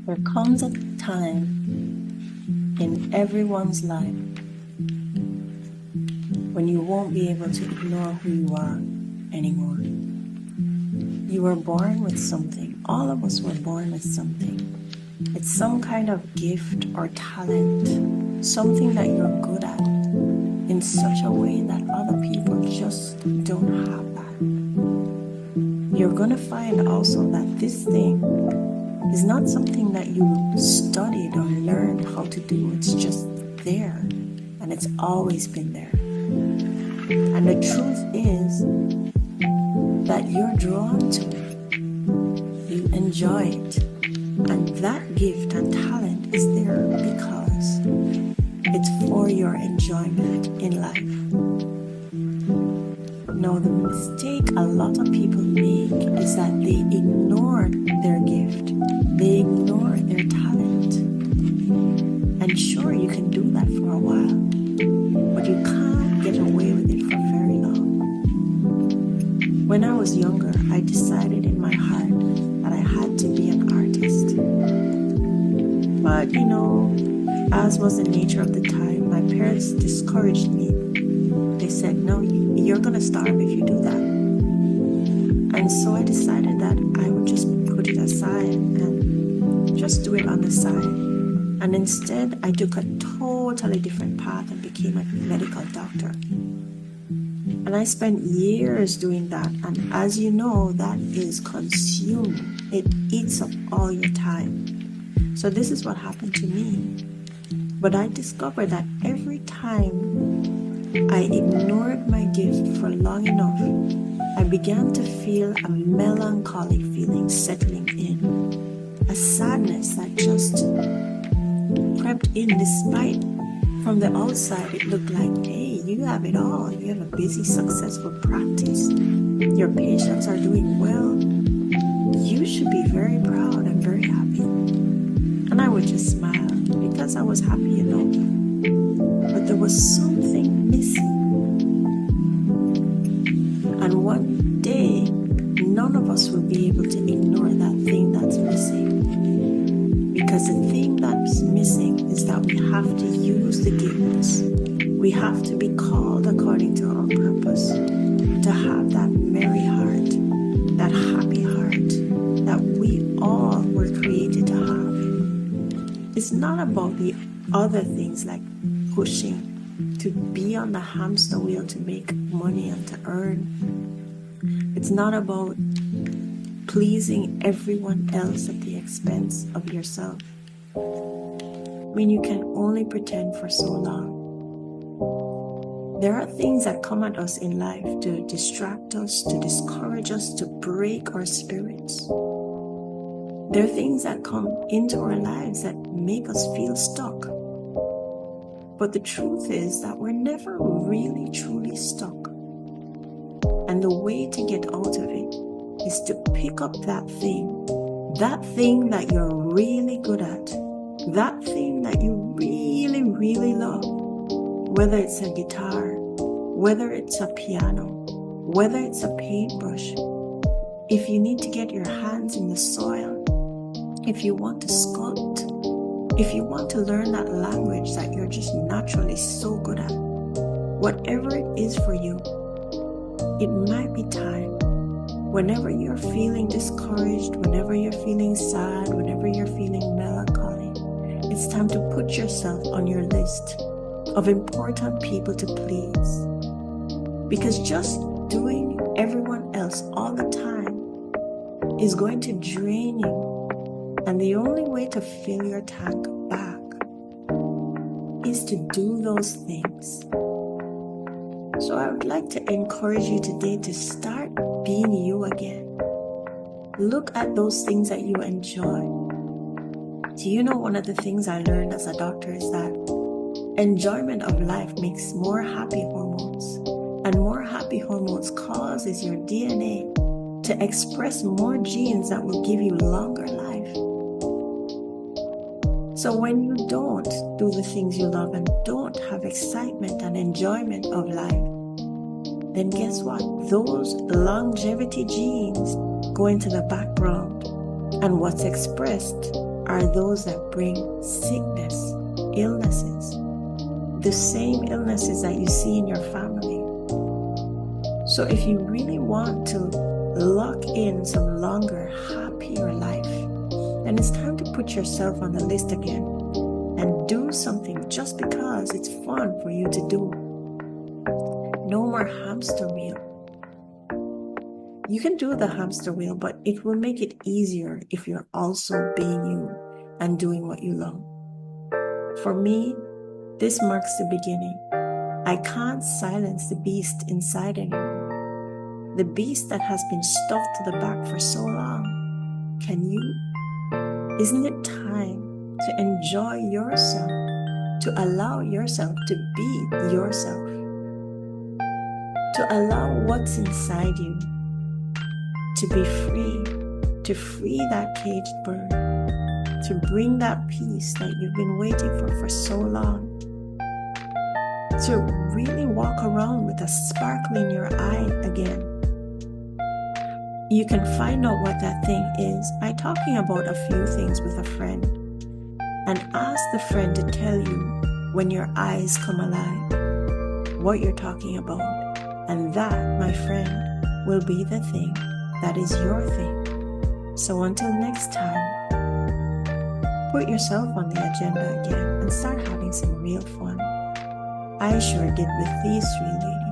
There comes a time in everyone's life when you won't be able to ignore who you are anymore. You were born with something. All of us were born with something. It's some kind of gift or talent, something that you're good at in such a way that other people just don't have that. You're going to find also that this thing is not something that you studied or learned how to do. It's just there, and it's always been there. And the truth is that you're drawn to it. You enjoy it. And that gift and talent is there because it's for your enjoyment in life. Now, the mistake a lot of people make is that they ignore their gift. They ignore their talent. And sure, you can do that for a while, but you can't get away with it for very long. When I was younger, I decided in my heart that I had to be an artist. But, as was the nature of the time, my parents discouraged me. They said, no, you're going to starve if you do that. And so I decided that I would just put it aside and just do it on the side. And instead, I took a totally different path and became a medical doctor. And I spent years doing that. And as you know, that is consuming. It eats up all your time. So this is what happened to me. But I discovered that every time I ignored my gift for long enough, I began to feel a melancholy feeling settling in. A sadness that just crept in despite from the outside it looked like, hey, you have it all. You have a busy, successful practice. Your patients are doing well. You should be very proud and very happy. And I would just smile because I was happy enough. But there was something missing. And one day, none of us will be able to ignore that thing that's missing. Because the thing that's missing is that we have to use the gifts. We have to be called according to our purpose, to have that merry heart, that happy heart that we all were created to have. It's not about the other things like pushing to be on the hamster wheel to make money and to earn. It's not about pleasing everyone else at the expense of yourself. I mean, you can only pretend for so long. There are things that come at us in life to distract us, to discourage us, to break our spirits. There are things that come into our lives that make us feel stuck. But the truth is that we're never really truly stuck. And the way to get out of it is to pick up that thing that you're really good at, that thing that you really, really love, whether it's a guitar, whether it's a piano, whether it's a paintbrush. If you need to get your hands in the soil, if you want to sculpt, if you want to learn that language that you're just naturally so good at, whatever it is for you, it might be time. Whenever you're feeling discouraged, whenever you're feeling sad, whenever you're feeling melancholy, it's time to put yourself on your list of important people to please. Because just doing everyone else all the time is going to drain you. And the only way to fill your tank back is to do those things. So I would like to encourage you today to start being you again. Look at those things that you enjoy. Do you know one of the things I learned as a doctor is that enjoyment of life makes more happy hormones. And more happy hormones causes your DNA to express more genes that will give you longer life. So when you don't do the things you love and don't have excitement and enjoyment of life, then guess what? Those longevity genes go into the background, and what's expressed are those that bring sickness, illnesses, the same illnesses that you see in your family. So if you really want to lock in some longer, happier life, then it's time to put yourself on the list again and do something just because it's fun for you to do. No more hamster wheel. You can do the hamster wheel, but it will make it easier if you're also being you and doing what you love. For me, this marks the beginning. I can't silence the beast inside anymore. The beast that has been stuffed to the back for so long. Can you? Isn't it time to enjoy yourself, to allow yourself to be yourself, to allow what's inside you to be free, to free that caged bird, to bring that peace that you've been waiting for so long, to really walk around with a sparkle in your eye again. You can find out what that thing is by talking about a few things with a friend and ask the friend to tell you when your eyes come alive what you're talking about. And that, my friend, will be the thing that is your thing. So until next time, put yourself on the agenda again and start having some real fun. I sure did with these 3 ladies.